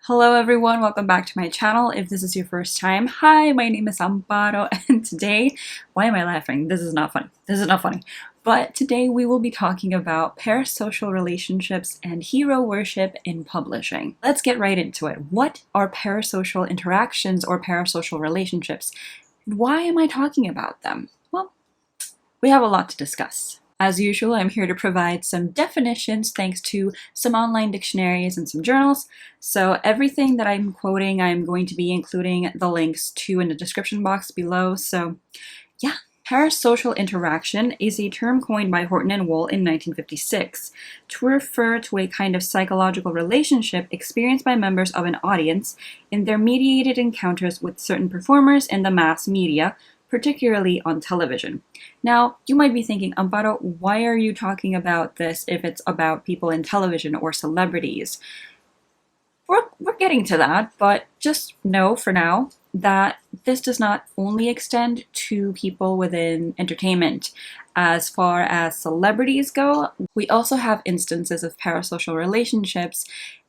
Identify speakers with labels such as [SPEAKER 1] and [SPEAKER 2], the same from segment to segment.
[SPEAKER 1] Hello everyone, welcome back to my channel. If this is your first time, hi, my name is Amparo, and today, why am I laughing? This is not funny. This is not funny. But today we will be talking about parasocial relationships and hero worship in publishing. Let's get right into it. What are parasocial interactions or parasocial relationships? Why am I talking about them? Well, we have a lot to discuss. As usual, I'm here to provide some definitions thanks to some online dictionaries and some journals. So everything that I'm quoting, I'm going to be including the links to in the description box below. So yeah, parasocial interaction is a term coined by Horton and Wohl in 1956 to refer to a kind of psychological relationship experienced by members of an audience in their mediated encounters with certain performers in the mass media, particularly on television. Now, you might be thinking, Amparo, why are you talking about this if it's about people in television or celebrities? We're getting to that, but just know for now that this does not only extend to people within entertainment. As far as celebrities go, we also have instances of parasocial relationships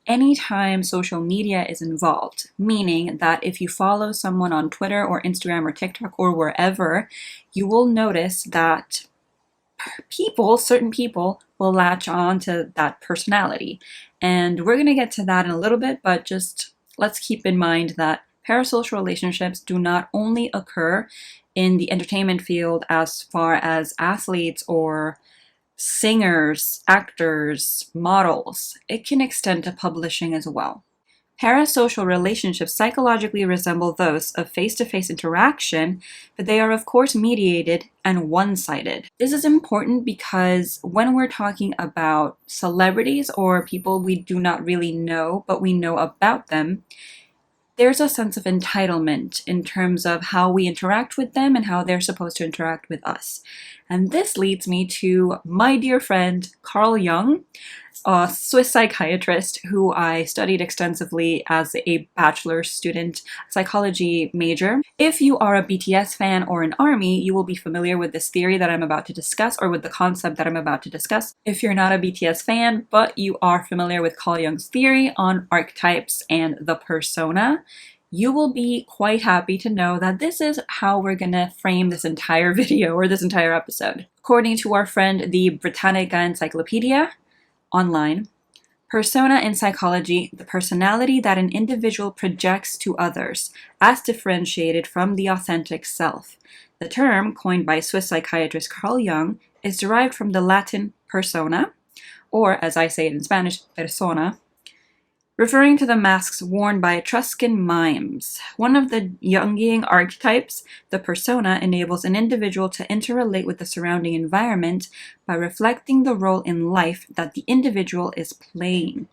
[SPEAKER 1] anytime social media is involved, meaning that if you follow someone on Twitter or Instagram or TikTok or wherever, you will notice that certain people will latch on to that personality. And we're going to get to that in a little bit, but just let's keep in mind that parasocial relationships do not only occur in the entertainment field as far as athletes or singers, actors, models. It can extend to publishing as well. Parasocial relationships psychologically resemble those of face-to-face interaction, but they are of course mediated and one-sided. This is important because when we're talking about celebrities or people we do not really know, but we know about them, there's a sense of entitlement in terms of how we interact with them and how they're supposed to interact with us. And this leads me to my dear friend Carl Jung, a Swiss psychiatrist who I studied extensively as a bachelor's student psychology major. If you are a BTS fan or an ARMY, you will be familiar with this theory that I'm about to discuss, or with the concept that I'm about to discuss. If you're not a BTS fan, but you are familiar with Carl Jung's theory on archetypes and the persona, you will be quite happy to know that this is how we're gonna frame this entire video or this entire episode. According to our friend, the Britannica Encyclopedia online, persona in psychology, the personality that an individual projects to others, as differentiated from the authentic self. The term, coined by Swiss psychiatrist Carl Jung, is derived from the Latin persona, or as I say it in Spanish, persona, referring to the masks worn by Etruscan mimes. One of the Jungian archetypes, the persona enables an individual to interrelate with the surrounding environment by reflecting the role in life that the individual is playing.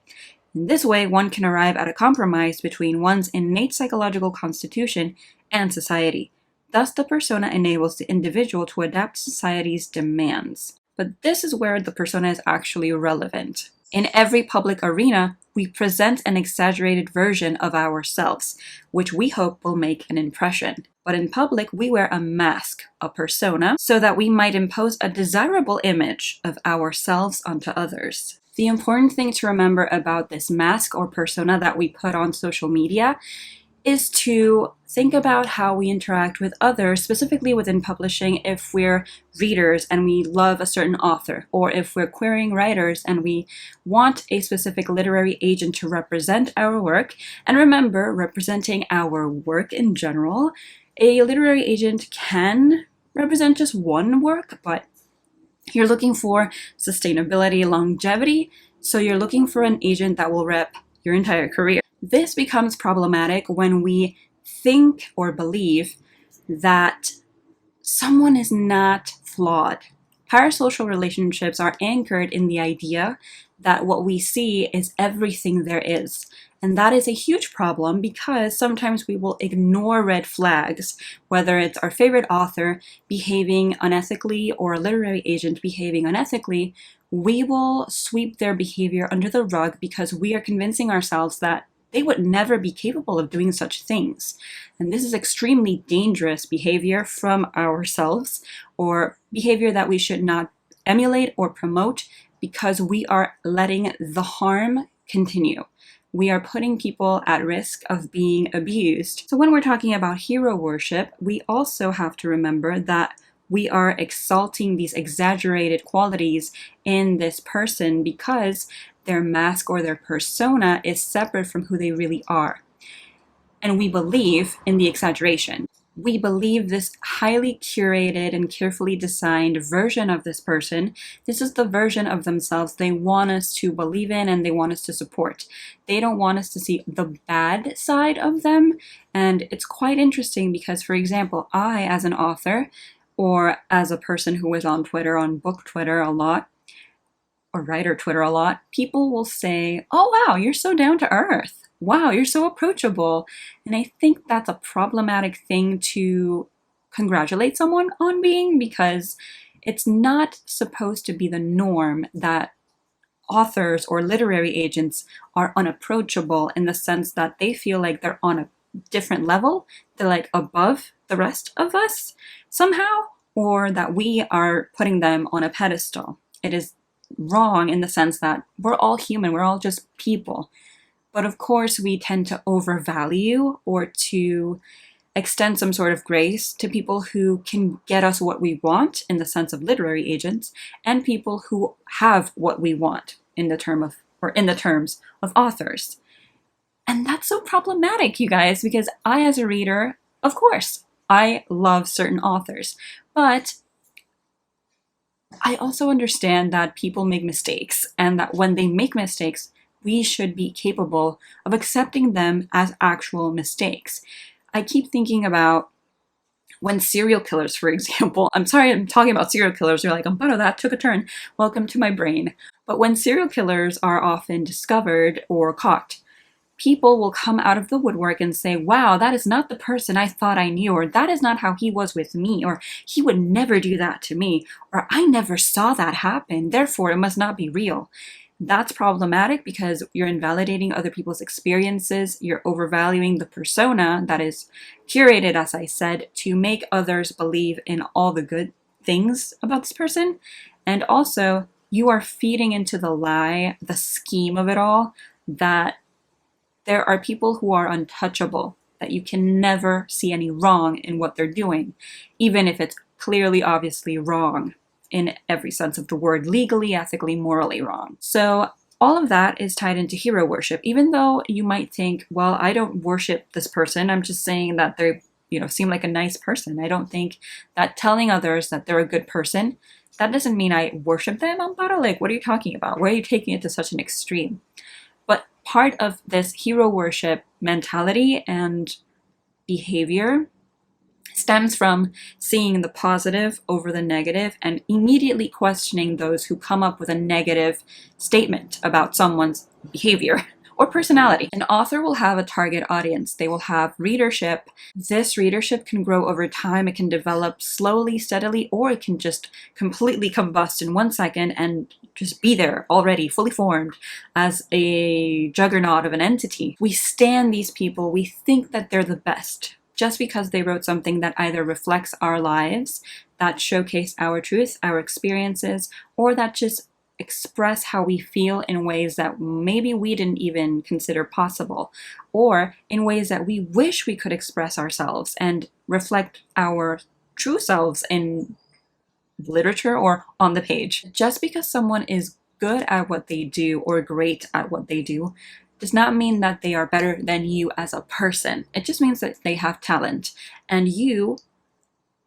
[SPEAKER 1] In this way, one can arrive at a compromise between one's innate psychological constitution and society. Thus, the persona enables the individual to adapt to society's demands. But this is where the persona is actually relevant. In every public arena, we present an exaggerated version of ourselves, which we hope will make an impression. But in public, we wear a mask, a persona, so that we might impose a desirable image of ourselves onto others. The important thing to remember about this mask or persona that we put on social media is to think about how we interact with others, specifically within publishing if we're readers and we love a certain author, or if we're querying writers and we want a specific literary agent to represent our work. And remember, representing our work in general, a literary agent can represent just one work, but you're looking for sustainability, longevity, so you're looking for an agent that will rep your entire career. This becomes problematic when we think or believe that someone is not flawed. Parasocial relationships are anchored in the idea that what we see is everything there is. And that is a huge problem because sometimes we will ignore red flags, whether it's our favorite author behaving unethically or a literary agent behaving unethically. We will sweep their behavior under the rug because we are convincing ourselves that they would never be capable of doing such things. And this is extremely dangerous behavior from ourselves, or behavior that we should not emulate or promote because we are letting the harm continue. we are putting people at risk of being abused. So when we're talking about hero worship, we also have to remember that we are exalting these exaggerated qualities in this person because their mask or their persona is separate from who they really are. And we believe in the exaggeration. We believe this highly curated and carefully designed version of this person. This is the version of themselves they want us to believe in and they want us to support. They don't want us to see the bad side of them. And it's quite interesting because, for example, I, as an author, or as a person who is on Twitter, on book Twitter a lot, or writer Twitter a lot, people will say, "Oh wow, you're so down to earth. Wow, you're so approachable." And I think that's a problematic thing to congratulate someone on being, because it's not supposed to be the norm that authors or literary agents are unapproachable in the sense that they feel like they're on a different level, they're like above the rest of us somehow, or that we are putting them on a pedestal. It is wrong in the sense that we're all human, we're all just people. But of course, we tend to overvalue or to extend some sort of grace to people who can get us what we want in the sense of literary agents, and people who have what we want in the terms of authors. And that's so problematic, you guys, because I, as a reader, of course, I love certain authors, but I also understand that people make mistakes, and that when they make mistakes, we should be capable of accepting them as actual mistakes. I keep thinking about when serial killers, for example, I'm sorry I'm talking about serial killers, you're like, Amparo, that took a turn. Welcome to my brain. But when serial killers are often discovered or caught, people will come out of the woodwork and say, wow, that is not the person I thought I knew, or that is not how he was with me, or he would never do that to me, or I never saw that happen, therefore it must not be real. That's problematic because you're invalidating other people's experiences, you're overvaluing the persona that is curated, as I said, to make others believe in all the good things about this person, and also you are feeding into the lie, the scheme of it all, that there are people who are untouchable, that you can never see any wrong in what they're doing, even if it's clearly, obviously wrong in every sense of the word, legally, ethically, morally wrong. So all of that is tied into hero worship, even though you might think, well, I don't worship this person, I'm just saying that they seem like a nice person. I don't think that telling others that they're a good person, that doesn't mean I worship them, Amparo. Like, what are you talking about? Why are you taking it to such an extreme? But part of this hero worship mentality and behavior stems from seeing the positive over the negative and immediately questioning those who come up with a negative statement about someone's behavior or personality. An author will have a target audience. They will have readership. This readership can grow over time. It can develop slowly, steadily, or it can just completely combust in 1 second and just be there already, fully formed as a juggernaut of an entity. We stand these people. We think that they're the best just because they wrote something that either reflects our lives, that showcase our truth, our experiences, or that just express how we feel in ways that maybe we didn't even consider possible, or in ways that we wish we could express ourselves and reflect our true selves in literature or on the page. Just because someone is good at what they do or great at what they do does not mean that they are better than you as a person. It just means that they have talent and you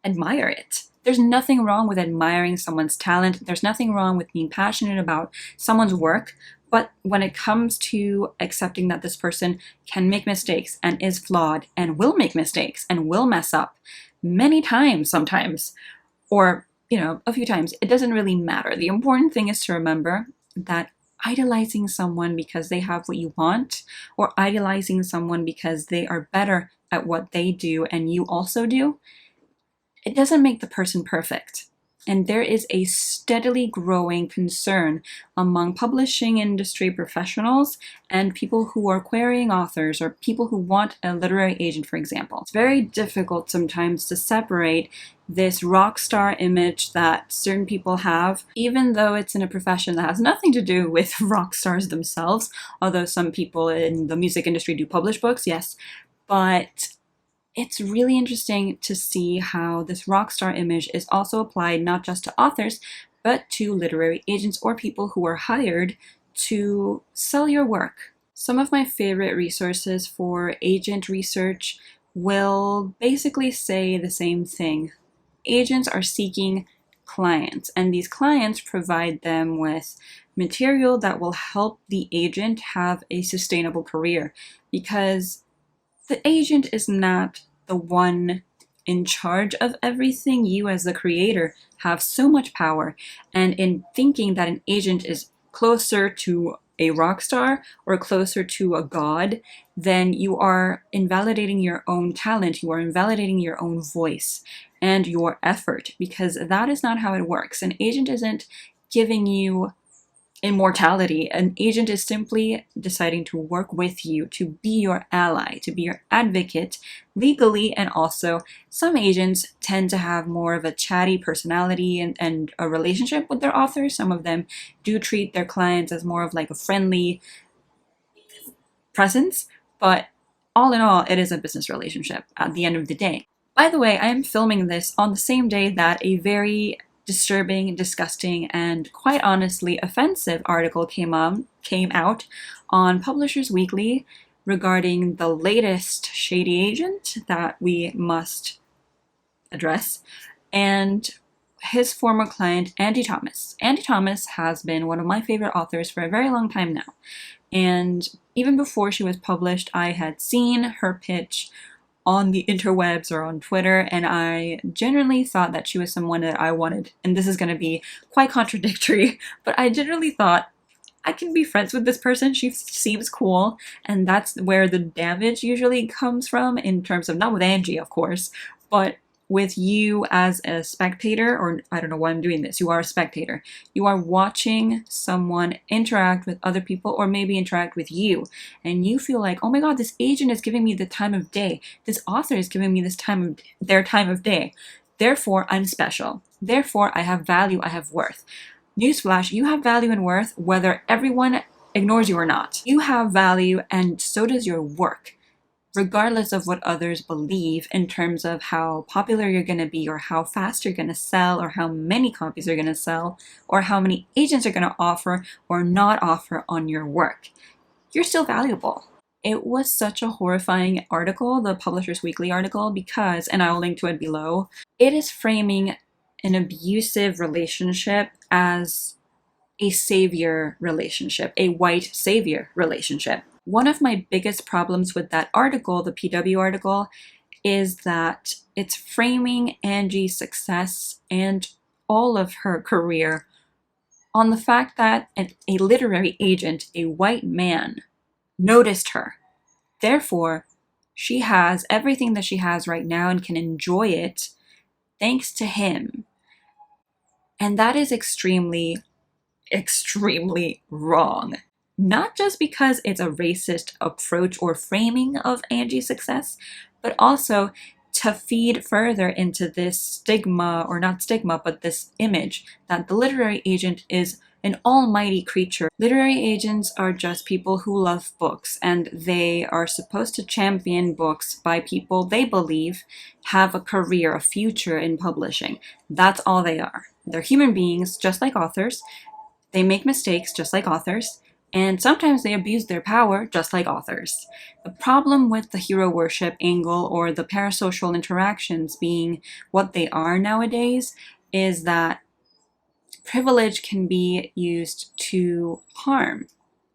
[SPEAKER 1] admire it. There's nothing wrong with admiring someone's talent. There's nothing wrong with being passionate about someone's work. But when it comes to accepting that this person can make mistakes and is flawed and will make mistakes and will mess up many times sometimes, or a few times, it doesn't really matter. The important thing is to remember that idolizing someone because they have what you want, or idolizing someone because they are better at what they do and you also do, it doesn't make the person perfect. And there is a steadily growing concern among publishing industry professionals and people who are querying authors or people who want a literary agent, for example. It's very difficult sometimes to separate this rock star image that certain people have, even though it's in a profession that has nothing to do with rock stars themselves, although some people in the music industry do publish books, yes, but it's really interesting to see how this rock star image is also applied not just to authors, but to literary agents or people who are hired to sell your work. Some of my favorite resources for agent research will basically say the same thing. Agents are seeking clients, and these clients provide them with material that will help the agent have a sustainable career, because the agent is not the one in charge of everything. You as the creator have so much power, and in thinking that an agent is closer to a rock star or closer to a god, then you are invalidating your own talent, you are invalidating your own voice and your effort, because that is not how it works. An agent isn't giving you immortality. An agent is simply deciding to work with you, to be your ally, to be your advocate legally, and also some agents tend to have more of a chatty personality and a relationship with their authors. Some of them do treat their clients as more of like a friendly presence, but all in all, it is a business relationship at the end of the day. By the way, I am filming this on the same day that a very disturbing, disgusting, and quite honestly offensive article came out on Publishers Weekly regarding the latest shady agent that we must address, and his former client, Angie Thomas. Angie Thomas has been one of my favorite authors for a very long time now, and even before she was published, I had seen her pitch on the interwebs or on Twitter, and I genuinely thought that she was someone that I wanted, and this is going to be quite contradictory, but I generally thought, I can be friends with this person, she seems cool, and that's where the damage usually comes from, in terms of, not with Angie, of course, but with you as a spectator, or I don't know why I'm doing this, you are a spectator. You are watching someone interact with other people, or maybe interact with you, and you feel like, oh my god, this agent is giving me the time of day. This author is giving me their time of day. Therefore, I'm special. Therefore, I have value, I have worth. Newsflash, you have value and worth whether everyone ignores you or not. You have value, and so does your work, regardless of what others believe in terms of how popular you're going to be, or how fast you're going to sell, or how many copies you're going to sell, or how many agents are going to offer or not offer on your work. You're still valuable. It was such a horrifying article, the Publishers Weekly article, because, and I'll link to it below, it is framing an abusive relationship as a savior relationship, a white savior relationship. One of my biggest problems with that article, the PW article, is that it's framing Angie's success and all of her career on the fact that a literary agent, a white man, noticed her. Therefore, she has everything that she has right now and can enjoy it thanks to him. And that is extremely, extremely wrong. Not just because it's a racist approach or framing of Angie's success, but also to feed further into this stigma, or not stigma, but this image that the literary agent is an almighty creature. Literary agents are just people who love books, and they are supposed to champion books by people they believe have a career, a future in publishing. That's all they are. They're human beings, just like authors. They make mistakes, just like authors. And sometimes they abuse their power, just like authors. The problem with the hero worship angle, or the parasocial interactions being what they are nowadays, is that privilege can be used to harm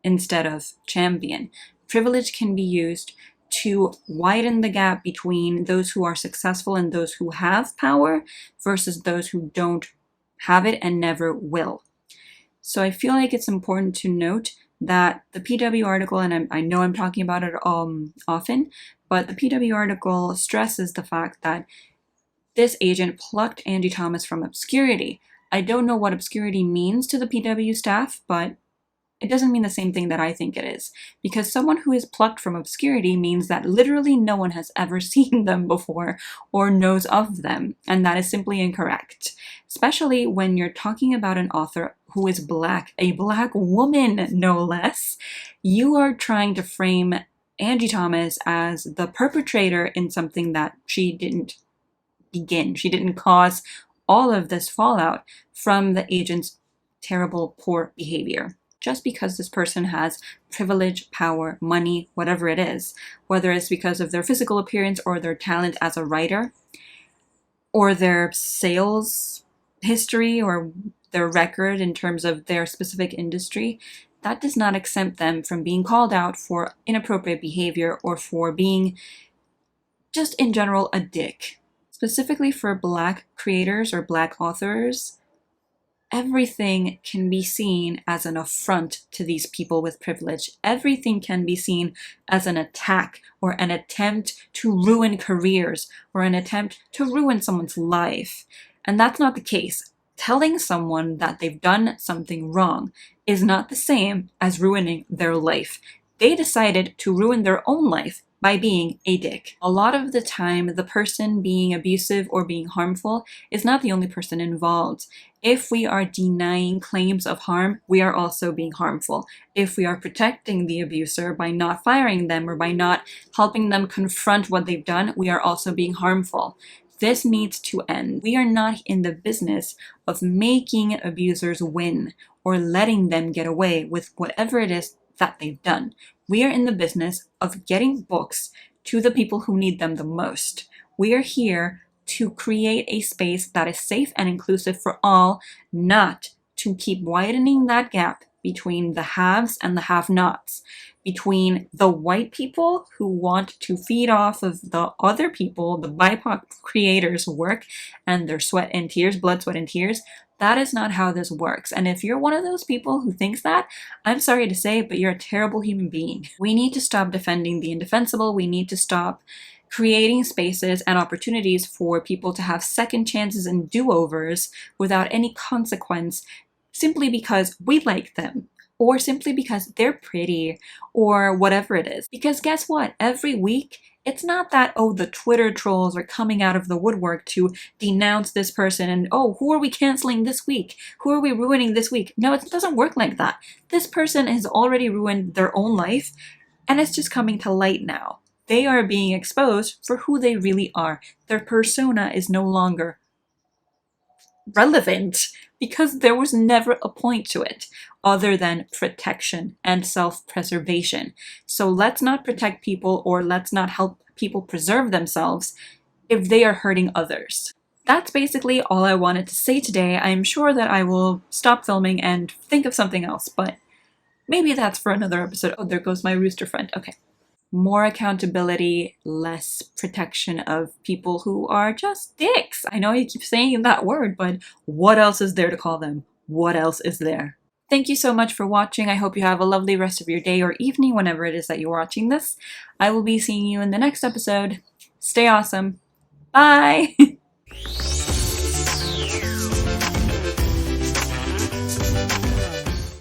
[SPEAKER 1] instead of champion. Privilege can be used to widen the gap between those who are successful and those who have power versus those who don't have it and never will. So I feel like it's important to note that the PW article, and I know I'm talking about it often, but the PW article stresses the fact that This agent plucked Angie Thomas from obscurity. I don't know what obscurity means to the PW staff, but it doesn't mean the same thing that I think it is, because someone who is plucked from obscurity means that literally no one has ever seen them before or knows of them, and that is simply incorrect. Especially when you're talking about an author who is Black, a Black woman no less. You are trying to frame Angie Thomas as the perpetrator in something that she didn't begin. She didn't cause all of this fallout from the agent's terrible, poor behavior. Just because this person has privilege, power, money, whatever it is, whether it's because of their physical appearance or their talent as a writer, or their sales history or their record in terms of their specific industry, that does not exempt them from being called out for inappropriate behavior or for being just in general a dick. Specifically for Black creators or Black authors, everything can be seen as an affront to these people with privilege. Everything can be seen as an attack or an attempt to ruin careers or an attempt to ruin someone's life. And that's not the case. Telling someone that they've done something wrong is not the same as ruining their life. They decided to ruin their own life by being a dick. A lot of the time, the person being abusive or being harmful is not the only person involved. If we are denying claims of harm, we are also being harmful. If we are protecting the abuser by not firing them or by not helping them confront what they've done, we are also being harmful. This needs to end. We are not in the business of making abusers win or letting them get away with whatever it is that they've done. We are in the business of getting books to the people who need them the most. We are here to create a space that is safe and inclusive for all, not to keep widening that gap between the haves and the have-nots, between the white people who want to feed off of the other people, the BIPOC creators' work and their sweat and tears, blood, sweat, and tears. That is not how this works. And if you're one of those people who thinks that, I'm sorry to say, but you're a terrible human being. We need to stop defending the indefensible. We need to stop creating spaces and opportunities for people to have second chances and do-overs without any consequence, simply because we like them, or simply because they're pretty, or whatever it is. Because guess what? Every week, it's not that, oh, the Twitter trolls are coming out of the woodwork to denounce this person and, oh, who are we canceling this week? Who are we ruining this week? No, it doesn't work like that. This person has already ruined their own life, and it's just coming to light now. They are being exposed for who they really are. Their persona is no longer relevant because there was never a point to it other than protection and self-preservation. So let's not protect people or let's not help people preserve themselves if they are hurting others. That's basically all I wanted to say today. I'm sure that I will stop filming and think of something else, but maybe that's for another episode. Oh, there goes my rooster friend. Okay. More accountability, less protection of people who are just dicks. I know I keep saying that word, but what else is there to call them? What else is there? Thank you so much for watching. I hope you have a lovely rest of your day or evening whenever it is that you're watching this. I will be seeing you in the next episode. Stay awesome. Bye!